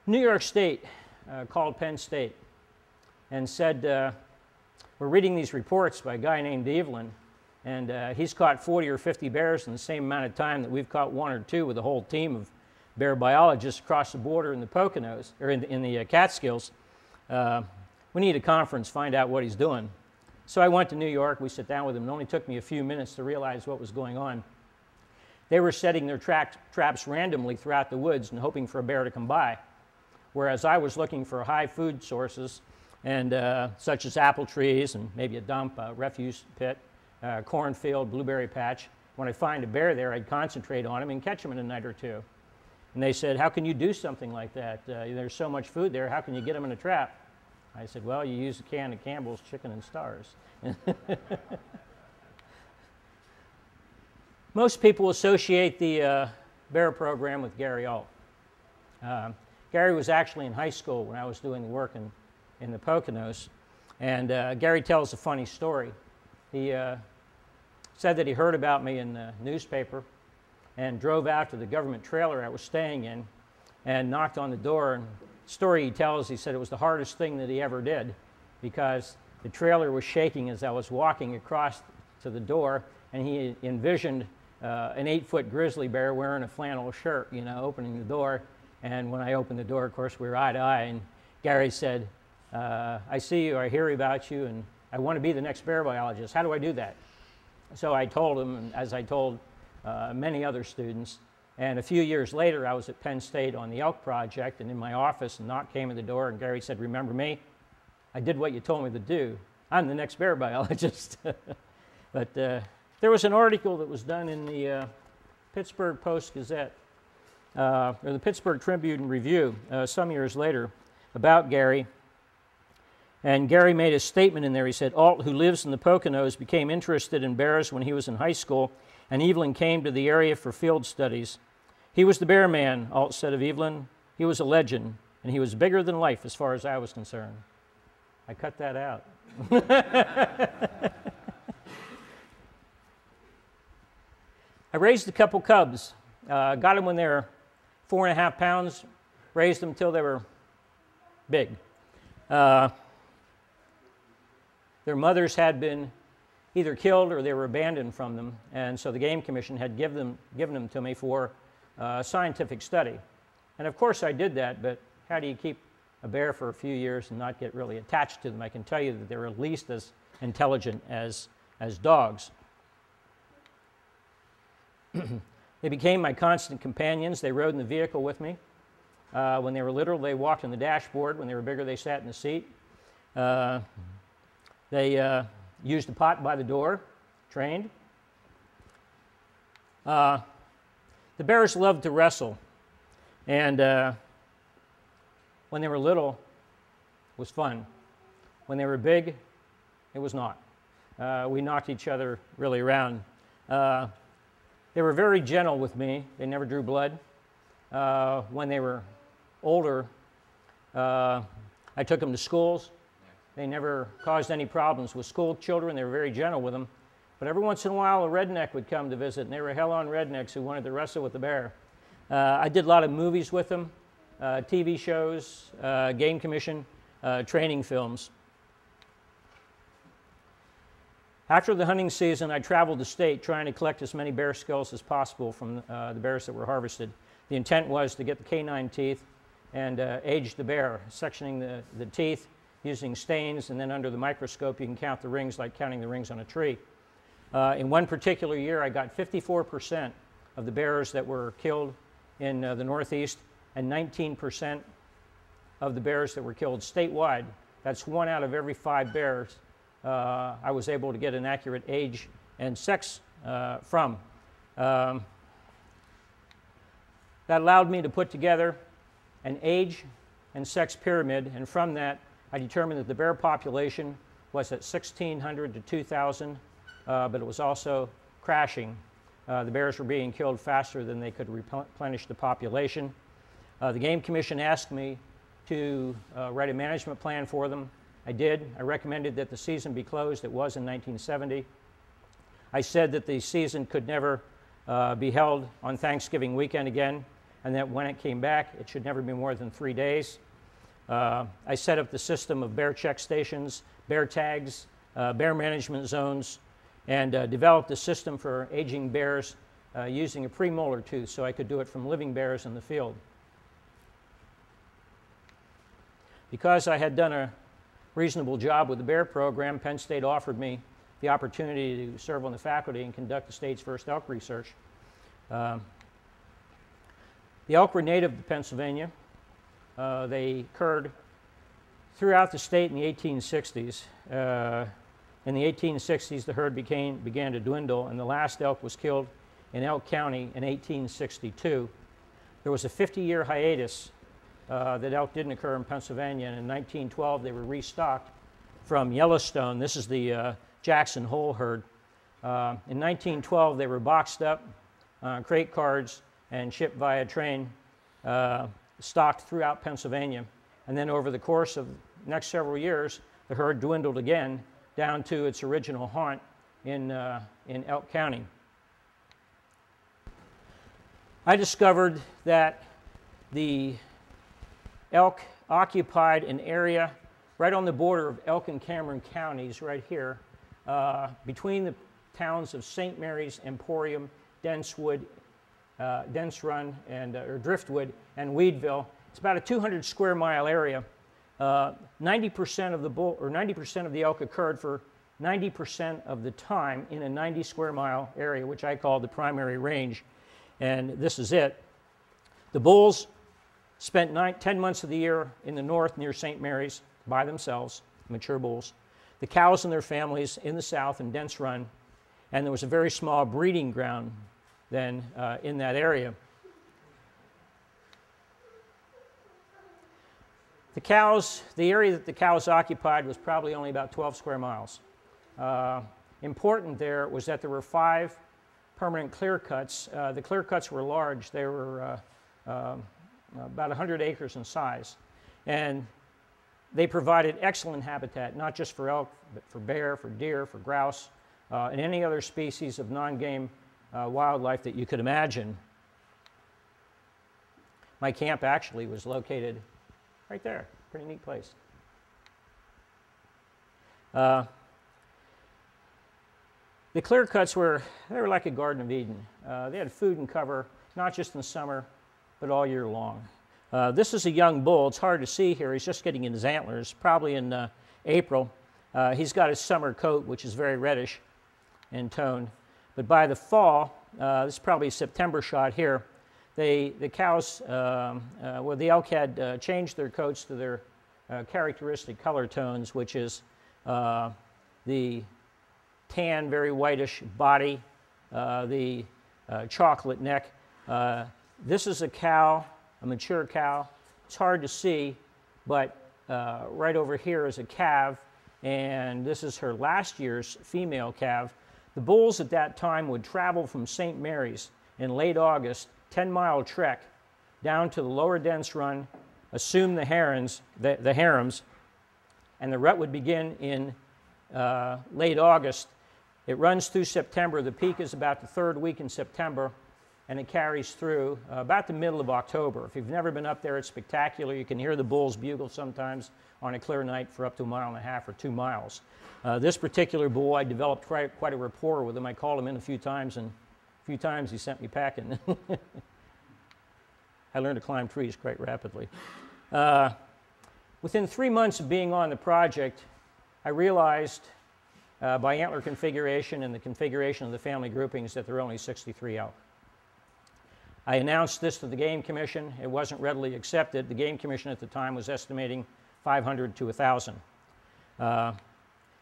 New York State called Penn State and said, we're reading these reports by a guy named Evelyn, and he's caught 40 or 50 bears in the same amount of time that we've caught 1 or 2 with a whole team of bear biologists across the border in the Poconos, or in the Catskills. We need a conference, find out what he's doing. So I went to New York, we sat down with him. It only took me a few minutes to realize what was going on. They were setting their traps randomly throughout the woods and hoping for a bear to come by, whereas I was looking for high food sources, and such as apple trees and maybe a dump, a refuse pit, cornfield, blueberry patch. When I find a bear there, I'd concentrate on him and catch him in a night or two. And they said, how can you do something like that? There's so much food there, how can you get them in a trap? I said, well, you use a can of Campbell's Chicken and Stars. Most people associate the bear program with Gary Alt. Gary was actually in high school when I was doing the work in the Poconos, and Gary tells a funny story. He said that he heard about me in the newspaper and drove out to the government trailer I was staying in and knocked on the door. And the story he tells, he said it was the hardest thing that he ever did because the trailer was shaking as I was walking across to the door, and he envisioned an 8-foot grizzly bear wearing a flannel shirt, you know, opening the door. And when I opened the door, of course, we were eye to eye, and Gary said, I see you, I hear about you, and I want to be the next bear biologist. How do I do that? So I told him, and as I told many other students, and a few years later I was at Penn State on the elk project, and in my office a knock came at the door, and Gary said, remember me? I did what you told me to do. I'm the next bear biologist. But there was an article that was done in the Pittsburgh Post-Gazette, or the Pittsburgh Tribune Review some years later about Gary. And Gary made a statement in there. He said, Alt, who lives in the Poconos, became interested in bears when he was in high school, and Evelyn came to the area for field studies. He was the bear man, Alt said of Evelyn. He was a legend, and he was bigger than life as far as I was concerned. I cut that out. I raised a couple cubs. Got them when they were 4.5 pounds, raised them until they were big. Their mothers had been either killed or they were abandoned from them, and so the Game Commission had given them to me for scientific study. And of course I did that, but how do you keep a bear for a few years and not get really attached to them? I can tell you that they're at least as intelligent as dogs. They became my constant companions. They rode in the vehicle with me. When they were little, they walked on the dashboard. When they were bigger, they sat in the seat. They used a pot by the door, trained. The bears loved to wrestle, and when they were little, it was fun. When they were big, it was not. We knocked each other really around. They were very gentle with me. They never drew blood. When they were older, I took them to schools. They never caused any problems with school children. They were very gentle with them. But every once in a while, a redneck would come to visit, and they were hell-on rednecks who wanted to wrestle with the bear. I did a lot of movies with them, TV shows, Game Commission, training films. After the hunting season, I traveled the state trying to collect as many bear skulls as possible from the bears that were harvested. The intent was to get the canine teeth and age the bear, sectioning the teeth, using stains, and then under the microscope you can count the rings like counting the rings on a tree. In one particular year I got 54% of the bears that were killed in the Northeast and 19% of the bears that were killed statewide. That's 1 out of every 5 bears I was able to get an accurate age and sex from. That allowed me to put together an age and sex pyramid, and from that I determined that the bear population was at 1,600 to 2,000, but it was also crashing. The bears were being killed faster than they could replenish the population. The Game Commission asked me to write a management plan for them. I did. I recommended that the season be closed. It was in 1970. I said that the season could never be held on Thanksgiving weekend again, and that when it came back, it should never be more than 3 days. I set up the system of bear check stations, bear tags, bear management zones, and developed a system for aging bears using a premolar tooth so I could do it from living bears in the field. Because I had done a reasonable job with the bear program, Penn State offered me the opportunity to serve on the faculty and conduct the state's first elk research. The elk were native to Pennsylvania. They occurred throughout the state in the 1860s. In the 1860s, the herd began to dwindle, and the last elk was killed in Elk County in 1862. There was a 50-year hiatus that elk didn't occur in Pennsylvania, and in 1912 they were restocked from Yellowstone. This is the Jackson Hole herd. In 1912 they were boxed up on crate cars and shipped via train, stocked throughout Pennsylvania. And then over the course of the next several years, the herd dwindled again down to its original haunt in Elk County. I discovered that the elk occupied an area right on the border of Elk and Cameron counties, right here, between the towns of St. Mary's, Emporium, Dense Run, and or Driftwood, and Weedville. It's about a 200 square mile area. 90% of the bull, or 90% of the elk occurred for 90% of the time in a 90 square mile area, which I call the primary range. And this is it. The bulls spent 10 months of the year in the north near St. Mary's by themselves, mature bulls. The cows and their families in the south in Dense Run, and there was a very small breeding ground then in that area. The cows, the area that the cows occupied was probably only about 12 square miles. Important there was that there were 5 permanent clear cuts. The clear cuts were large. They were about 100 acres in size. And they provided excellent habitat, not just for elk, but for bear, for deer, for grouse, and any other species of non-game wildlife that you could imagine. My camp actually was located right there. Pretty neat place. The clear cuts were like a Garden of Eden. They had food and cover, not just in the summer, but all year long. This is a young bull. It's hard to see here. He's just getting in his antlers, probably in April. He's got his summer coat, which is very reddish in tone. But by the fall, this is probably a September shot here, the cows, well, the elk had changed their coats to their characteristic color tones, which is the tan, very whitish body, the chocolate neck. This is a cow, a mature cow. It's hard to see, but right over here is a calf, and this is her last year's female calf. The bulls at that time would travel from St. Mary's in late August, 10-mile trek down to the lower Dense Run, assume the harems, and the rut would begin in late August. It runs through September. The peak is about the 3rd week in September, and it carries through about the middle of October. If you've never been up there, it's spectacular. You can hear the bulls bugle sometimes on a clear night for up to 1.5 miles or 2 miles. This particular bull, I developed quite a rapport with him. I called him in a few times, and a few times he sent me packing. I learned to climb trees quite rapidly. Within 3 months of being on the project, I realized by antler configuration and the configuration of the family groupings that there are only 63 elk. I announced this to the Game Commission. It wasn't readily accepted. The Game Commission at the time was estimating 500 to 1,000.